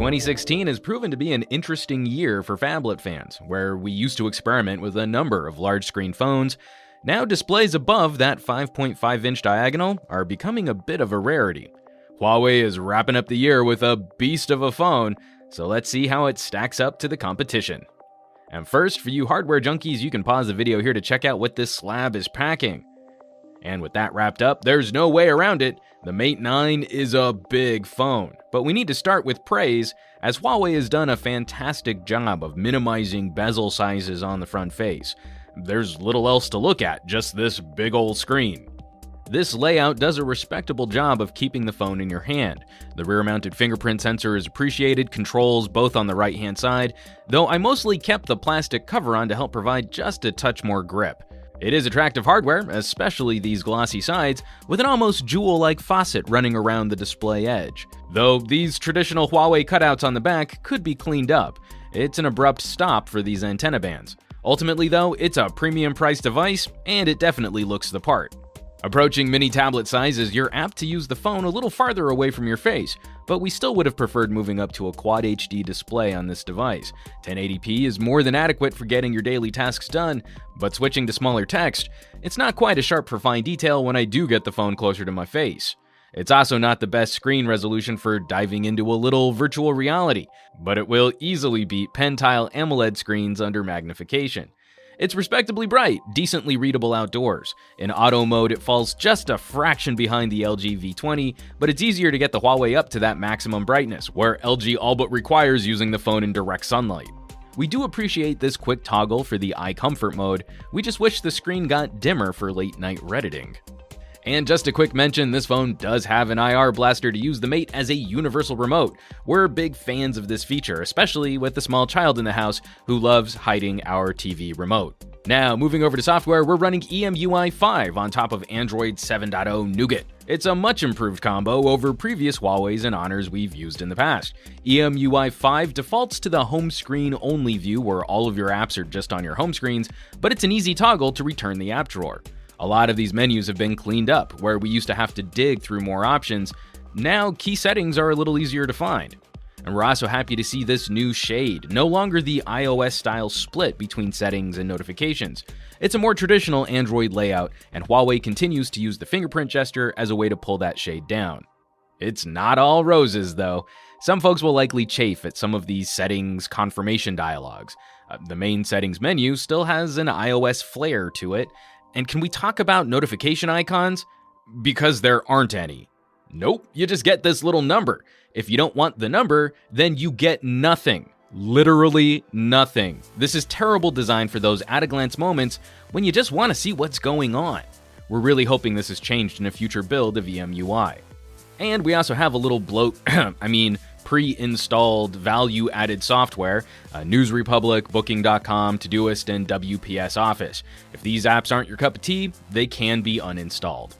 2016 has proven to be an interesting year for phablet fans, where we used to experiment with a number of large-screen phones. Now displays above that 5.5-inch diagonal are becoming a bit of a rarity. Huawei is wrapping up the year with a beast of a phone, so let's see how it stacks up to the competition. And first, for you hardware junkies, you can pause the video here to check out what this slab is packing. And with that wrapped up, there's no way around it. The Mate 9 is a big phone, but we need to start with praise, as Huawei has done a fantastic job of minimizing bezel sizes on the front face. There's little else to look at, just this big old screen. This layout does a respectable job of keeping the phone in your hand. The rear-mounted fingerprint sensor is appreciated, controls both on the right-hand side, though I mostly kept the plastic cover on to help provide just a touch more grip. It is attractive hardware, especially these glossy sides, with an almost jewel-like faucet running around the display edge. Though these traditional Huawei cutouts on the back could be cleaned up, it's an abrupt stop for these antenna bands. Ultimately though, it's a premium-priced device, and it definitely looks the part. Approaching mini tablet sizes, you're apt to use the phone a little farther away from your face, but we still would have preferred moving up to a Quad HD display on this device. 1080p is more than adequate for getting your daily tasks done, but switching to smaller text, it's not quite as sharp for fine detail when I do get the phone closer to my face. It's also not the best screen resolution for diving into a little virtual reality, but it will easily beat Pentile AMOLED screens under magnification. It's respectably bright, decently readable outdoors. In auto mode, it falls just a fraction behind the LG V20, but it's easier to get the Huawei up to that maximum brightness, where LG all but requires using the phone in direct sunlight. We do appreciate this quick toggle for the eye comfort mode, we just wish the screen got dimmer for late night redditing. And just a quick mention, this phone does have an IR blaster to use the Mate as a universal remote. We're big fans of this feature, especially with the small child in the house who loves hiding our TV remote. Now, moving over to software, we're running EMUI 5 on top of Android 7.0 Nougat. It's a much improved combo over previous Huawei's and Honors we've used in the past. EMUI 5 defaults to the home screen only view where all of your apps are just on your home screens, but it's an easy toggle to return the app drawer. A lot of these menus have been cleaned up, where we used to have to dig through more options. Now, key settings are a little easier to find. And we're also happy to see this new shade, no longer the iOS-style split between settings and notifications. It's a more traditional Android layout, and Huawei continues to use the fingerprint gesture as a way to pull that shade down. It's not all roses, though. Some folks will likely chafe at some of these settings confirmation dialogues. The main settings menu still has an iOS flair to it. And can we talk about notification icons? Because there aren't any. Nope, you just get this little number. If you don't want the number, then you get nothing. Literally nothing. This is terrible design for those at-a-glance moments when you just want to see what's going on. We're really hoping this is changed in a future build of EMUI. And we also have a little pre-installed value-added software, News Republic, Booking.com, Todoist, and WPS Office. If these apps aren't your cup of tea, they can be uninstalled.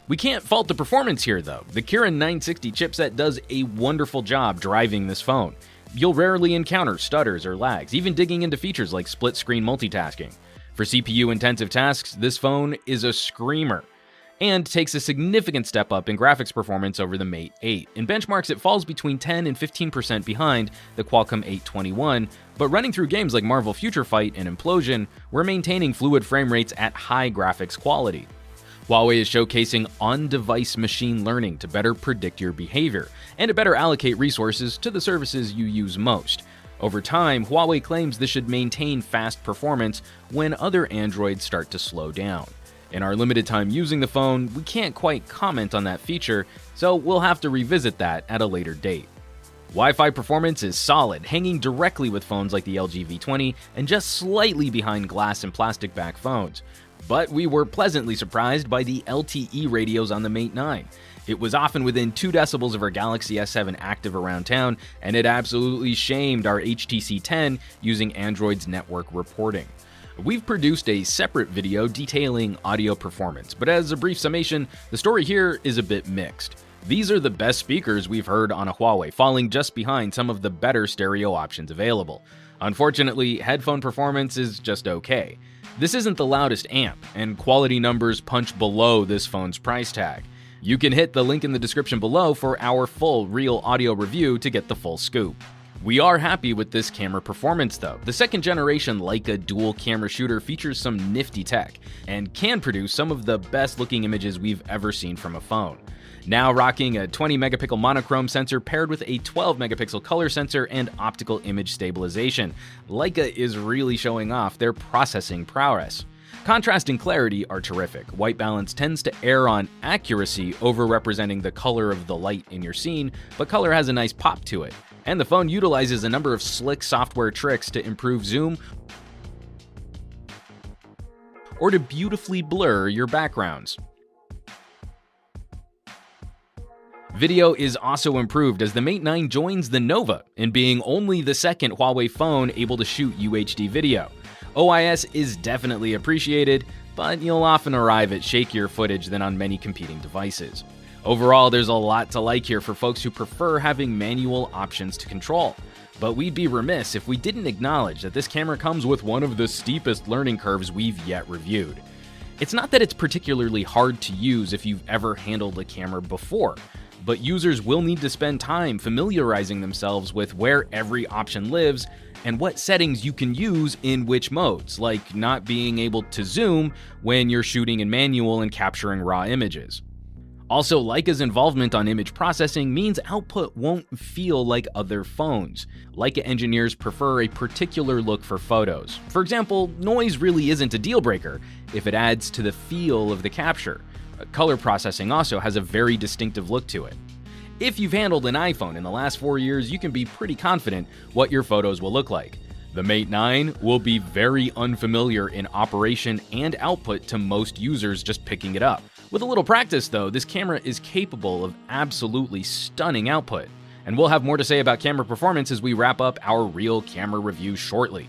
We can't fault the performance here though. The Kirin 960 chipset does a wonderful job driving this phone. You'll rarely encounter stutters or lags, even digging into features like split-screen multitasking. For CPU-intensive tasks, this phone is a screamer, and takes a significant step up in graphics performance over the Mate 8. In benchmarks, it falls between 10 and 15% behind the Qualcomm 821, but running through games like Marvel Future Fight and Implosion, we're maintaining fluid frame rates at high graphics quality. Huawei is showcasing on-device machine learning to better predict your behavior, and to better allocate resources to the services you use most. Over time, Huawei claims this should maintain fast performance when other Androids start to slow down. In our limited time using the phone, we can't quite comment on that feature, so we'll have to revisit that at a later date. Wi-Fi performance is solid, hanging directly with phones like the LG V20 and just slightly behind glass and plastic back phones. But we were pleasantly surprised by the LTE radios on the Mate 9. It was often within 2 decibels of our Galaxy S7 active around town, and it absolutely shamed our HTC 10 using Android's network reporting. We've produced a separate video detailing audio performance, but as a brief summation, the story here is a bit mixed. These are the best speakers we've heard on a Huawei, falling just behind some of the better stereo options available. Unfortunately, headphone performance is just okay. This isn't the loudest amp, and quality numbers punch below this phone's price tag. You can hit the link in the description below for our full real audio review to get the full scoop. We are happy with this camera performance though. The second generation Leica dual camera shooter features some nifty tech and can produce some of the best looking images we've ever seen from a phone. Now rocking a 20 megapixel monochrome sensor paired with a 12 megapixel color sensor and optical image stabilization, Leica is really showing off their processing prowess. Contrast and clarity are terrific. White balance tends to err on accuracy, over-representing the color of the light in your scene, but color has a nice pop to it. And the phone utilizes a number of slick software tricks to improve zoom or to beautifully blur your backgrounds. Video is also improved as the Mate 9 joins the Nova in being only the second Huawei phone able to shoot UHD video. OIS is definitely appreciated, but you'll often arrive at shakier footage than on many competing devices. Overall, there's a lot to like here for folks who prefer having manual options to control. But we'd be remiss if we didn't acknowledge that this camera comes with one of the steepest learning curves we've yet reviewed. It's not that it's particularly hard to use if you've ever handled a camera before, but users will need to spend time familiarizing themselves with where every option lives and what settings you can use in which modes, like not being able to zoom when you're shooting in manual and capturing raw images. Also, Leica's involvement on image processing means output won't feel like other phones. Leica engineers prefer a particular look for photos. For example, noise really isn't a deal breaker if it adds to the feel of the capture. Color processing also has a very distinctive look to it. If you've handled an iPhone in the last 4 years, you can be pretty confident what your photos will look like. The Mate 9 will be very unfamiliar in operation and output to most users just picking it up. With a little practice though, this camera is capable of absolutely stunning output. And we'll have more to say about camera performance as we wrap up our real camera review shortly.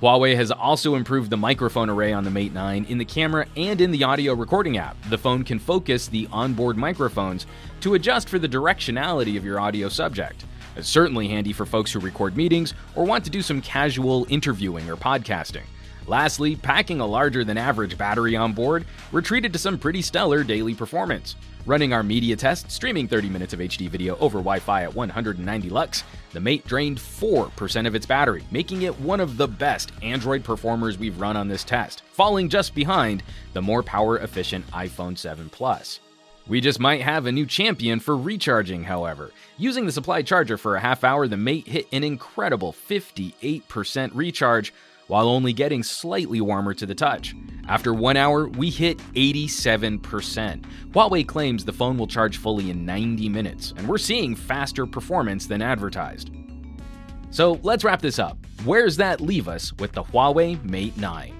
Huawei has also improved the microphone array on the Mate 9 in the camera and in the audio recording app. The phone can focus the onboard microphones to adjust for the directionality of your audio subject. It's certainly handy for folks who record meetings or want to do some casual interviewing or podcasting. Lastly, packing a larger than average battery on board, we're treated to some pretty stellar daily performance. Running our media test, streaming 30 minutes of HD video over Wi-Fi at 190 lux, the Mate drained 4% of its battery, making it one of the best Android performers we've run on this test, falling just behind the more power-efficient iPhone 7 Plus. We just might have a new champion for recharging, however. Using the supplied charger for a half hour, the Mate hit an incredible 58% recharge, while only getting slightly warmer to the touch. After 1 hour, we hit 87%. Huawei claims the phone will charge fully in 90 minutes, and we're seeing faster performance than advertised. So let's wrap this up. Where's that leave us with the Huawei Mate 9?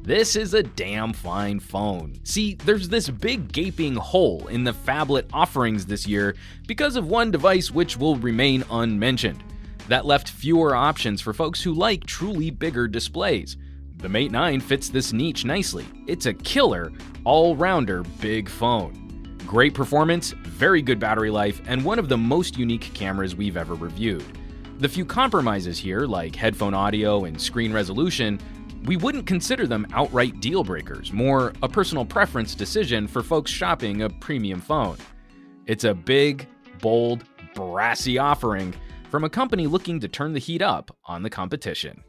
This is a damn fine phone. See, there's this big gaping hole in the phablet offerings this year because of one device which will remain unmentioned. That left fewer options for folks who like truly bigger displays. The Mate 9 fits this niche nicely. It's a killer, all-rounder big phone. Great performance, very good battery life, and one of the most unique cameras we've ever reviewed. The few compromises here, like headphone audio and screen resolution, we wouldn't consider them outright deal breakers, more a personal preference decision for folks shopping a premium phone. It's a big, bold, brassy offering from a company looking to turn the heat up on the competition.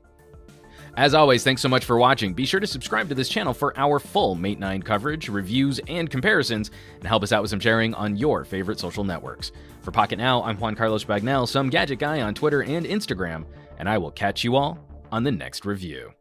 As always, thanks so much for watching. Be sure to subscribe to this channel for our full Mate 9 coverage, reviews, and comparisons, and help us out with some sharing on your favorite social networks. For Pocket Now, I'm Juan Carlos Bagnell, some gadget guy on Twitter and Instagram, and I will catch you all on the next review.